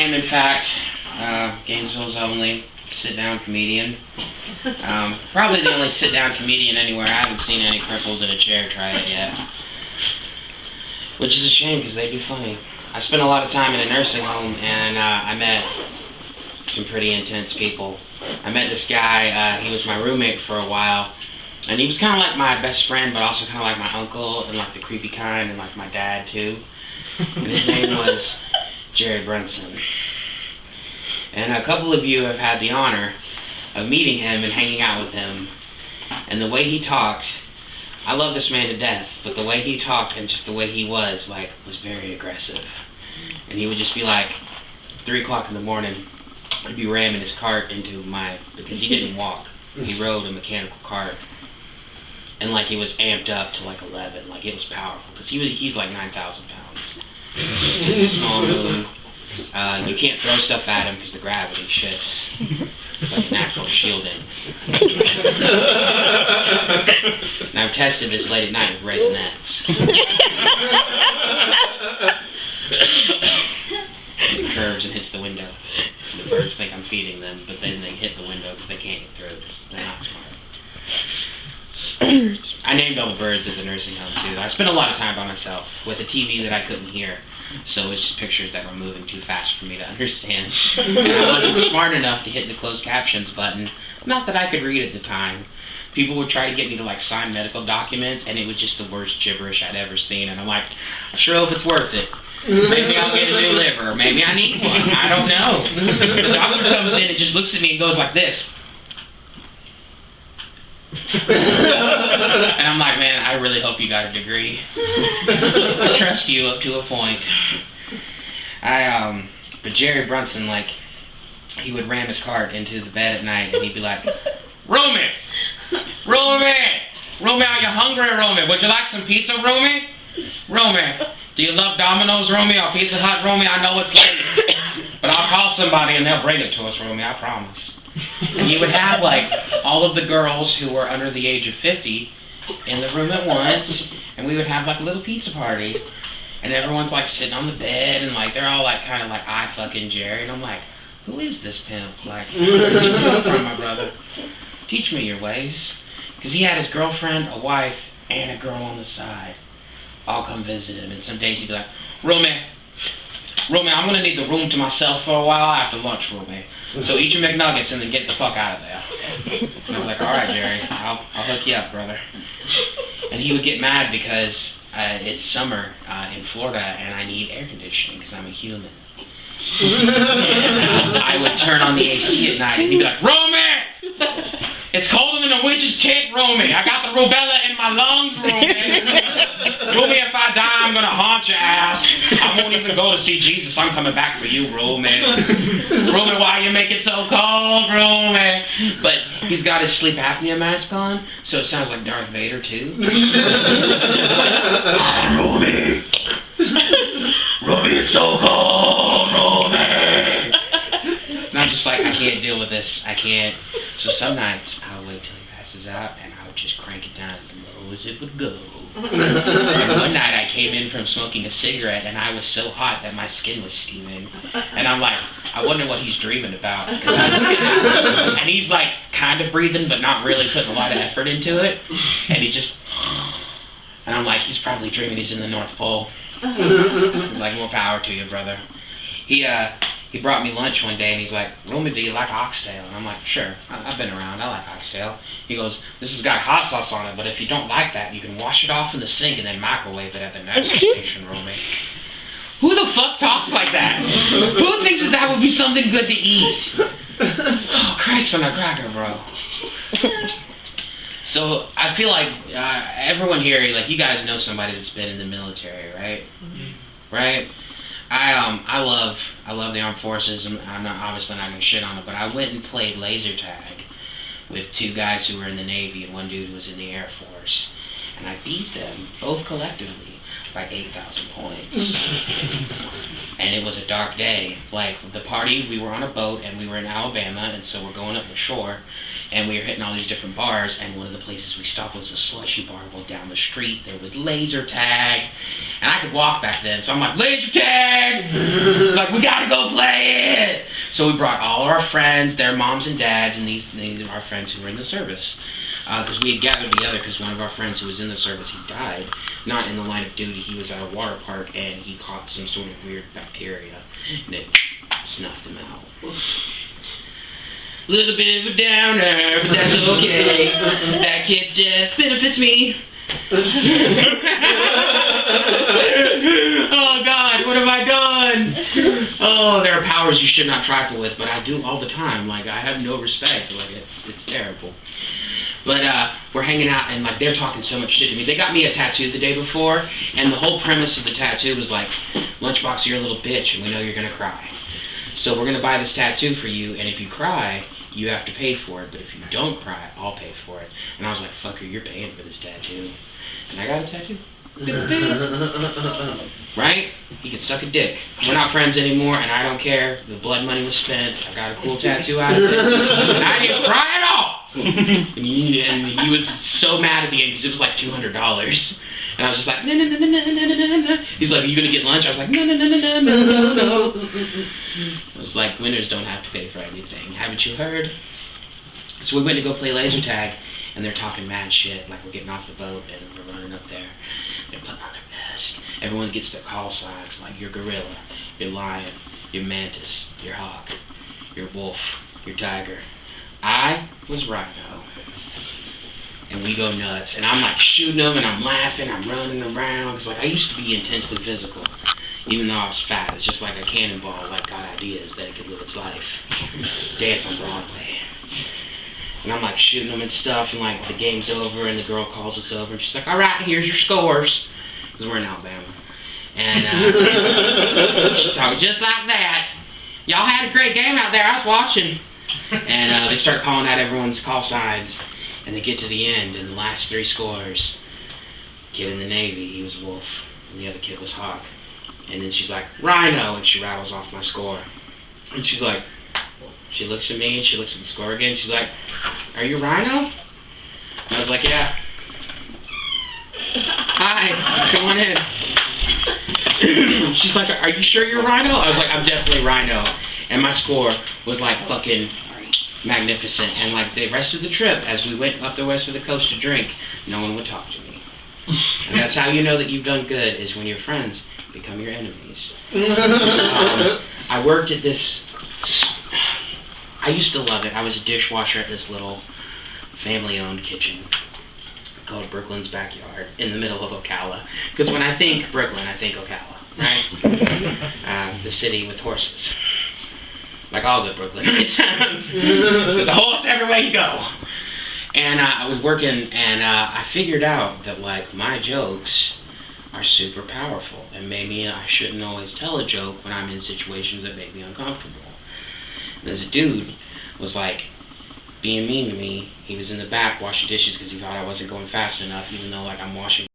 am, in fact, Gainesville's only sit-down comedian. Probably the only sit-down comedian anywhere. I haven't seen any cripples in a chair try it yet. Which is a shame, because they'd be funny. I spent a lot of time in a nursing home, and I met some pretty intense people. I met this guy, he was my roommate for a while, and he was kind of like my best friend, but also kind of like my uncle, and like the creepy kind, and like my dad too. And his name was Jerry Brunson. And a couple of you have had the honor of meeting him and hanging out with him. And the way he talked, I love this man to death, but the way he talked and just the way he was, like, was very aggressive. And he would just be like, 3 o'clock in the morning, he'd be ramming his cart into because he didn't walk. He rode a mechanical cart. And like it was amped up to like 11, like it was powerful. Because he's like 9,000 pounds. It's a small room. You can't throw stuff at him because the gravity shifts. It's like a natural shielding. And I've tested this late at night with Raisinets. It curves and hits the window. And the birds think I'm feeding them, but then they hit the window because they can't get through because they're not smart. I named all the birds at the nursing home too. I spent a lot of time by myself with a TV that I couldn't hear. So it's just pictures that were moving too fast for me to understand. And I wasn't smart enough to hit the closed captions button. Not that I could read at the time. People would try to get me to like sign medical documents, and it was just the worst gibberish I'd ever seen. And I'm like, I sure hope it's worth it. Maybe I'll get a new liver, or maybe I need one. I don't know. The doctor comes in and just looks at me and goes like this. And I'm like, man, I really hope you got a degree. I trust you up to a point. But Jerry Brunson, like, he would ram his cart into the bed at night, and he'd be like, Romy, are you hungry, Romy? Would you like some pizza, Romy? Do you love Domino's, Romy, or Pizza Hut, Romy? I know it's late, but I'll call somebody and they'll bring it to us, Romy, I promise. And you would have like all of the girls who were under the age of 50 in the room at once, and we would have like a little pizza party, and everyone's like sitting on the bed, and like they're all like kind of like, I fucking Jerry, and I'm like, who is this pimp? Like, where did you come from, my brother? Teach me your ways. Because he had his girlfriend, a wife, and a girl on the side all come visit him, and some days he'd be like, Romy, I'm gonna need the room to myself for a while after lunch, Romy. So eat your McNuggets and then get the fuck out of there. And I was like, all right, Jerry, I'll hook you up, brother. And he would get mad because it's summer in Florida and I need air conditioning because I'm a human. And I would turn on the AC at night and he'd be like, Romy! It's colder than a witch's tit, Romy. I got the rubella in my lungs, Romy. Romy, if I die, I'm gonna haunt your ass. I won't even go to see Jesus. I'm coming back for you, Romy. Romy, why you make it so cold, Romy? But he's got his sleep apnea mask on, so it sounds like Darth Vader too. Romy, it's so cold, Romy. And I'm just like, I can't deal with this. I can't. So some nights I would wait till he passes out and I would just crank it down as low as it would go. And one night I came in from smoking a cigarette and I was so hot that my skin was steaming. And I'm like, I wonder what he's dreaming about. And he's like kind of breathing but not really putting a lot of effort into it. And he's just, and I'm like, he's probably dreaming he's in the North Pole. I'm like, more power to you, brother. He brought me lunch one day and he's like, Romy, do you like oxtail? And I'm like, sure, I've been around, I like oxtail. He goes, this has got hot sauce on it, but if you don't like that, you can wash it off in the sink and then microwave it at the next station, Romy. Who the fuck talks like that? Who thinks that would be something good to eat? Oh, Christ on a cracker, bro. So I feel like everyone here, like you guys know somebody that's been in the military, right? Mm-hmm. Right? I love the armed forces. I'm obviously not gonna shit on it, but I went and played laser tag with 2 guys who were in the Navy and 1 dude who was in the Air Force, and I beat them both collectively by 8,000 points. And it was a dark day. Like, the party, we were on a boat, and we were in Alabama, and so we're going up the shore, and we were hitting all these different bars, and one of the places we stopped was a slushy bar. Well, down the street, there was laser tag, and I could walk back then, so I'm like, laser tag! It's like, we gotta go play it! So we brought all our friends, their moms and dads, and these are our friends who were in the service. Because we had gathered together because one of our friends who was in the service, he died. Not in the line of duty, he was at a water park and he caught some sort of weird bacteria and it snuffed him out. Little bit of a downer, but that's okay. That kid's death benefits me. Oh God, what have I done? Oh, there are powers you should not trifle with, but I do all the time. Like, I have no respect. Like, it's terrible. But we're hanging out, and like they're talking so much shit to me. They got me a tattoo the day before, and the whole premise of the tattoo was like, Lunchbox, you're a little bitch, and we know you're gonna cry. So we're gonna buy this tattoo for you, and if you cry, you have to pay for it. But if you don't cry, I'll pay for it. And I was like, fucker, you're paying for this tattoo. And I got a tattoo. Right? He can suck a dick. We're not friends anymore, and I don't care. The blood money was spent. I got a cool tattoo out of it, and I didn't cry at all. And he was so mad at the end because it was like $200, and I was just like, no, no, no, no, no, no, no, no. He's like, are you gonna get lunch? I was like, no, no, no, no, no, no, no. I was like, winners don't have to pay for anything. Haven't you heard? So we went to go play laser tag, and they're talking mad shit. Like, we're getting off the boat and we're running up there. They're putting on their best. Everyone gets their call signs, like you're gorilla, you're lion, you're mantis, you're hawk, you're wolf, you're tiger. I was rhino. And we go nuts. And I'm like shooting them and I'm laughing, I'm running around. Because like I used to be intensely physical. Even though I was fat. It's just like a cannonball, like got ideas that it could live its life. Dance on Broadway. And I'm like shooting them and stuff, and like the game's over, and the girl calls us over, and she's like, all right, here's your scores. Because we're in Alabama. And she talked just like that. Y'all had a great game out there, I was watching. And they start calling out everyone's call signs, and they get to the end, and the last 3 scores. Kid in the Navy, he was Wolf, and the other kid was Hawk. And then she's like, Rhino, and she rattles off my score. And she's like, she looks at me, and she looks at the score again, she's like, are you Rhino? And I was like, yeah. Hi, come on in. She's like, are you sure you're Rhino? I was like, I'm definitely Rhino. And my score was like fucking magnificent. And like the rest of the trip, as we went up the west of the coast to drink, no one would talk to me. And that's how you know that you've done good, is when your friends become your enemies. I worked at this, I used to love it. I was a dishwasher at this little family-owned kitchen called Brooklyn's Backyard in the middle of Ocala. Because when I think Brooklyn, I think Ocala, right? The city with horses. Like all good Brooklynites. There's a horse everywhere you go. And I was working, and I figured out that like my jokes are super powerful, and maybe I shouldn't always tell a joke when I'm in situations that make me uncomfortable. And this dude was like being mean to me. He was in the back washing dishes because he thought I wasn't going fast enough, even though like I'm washing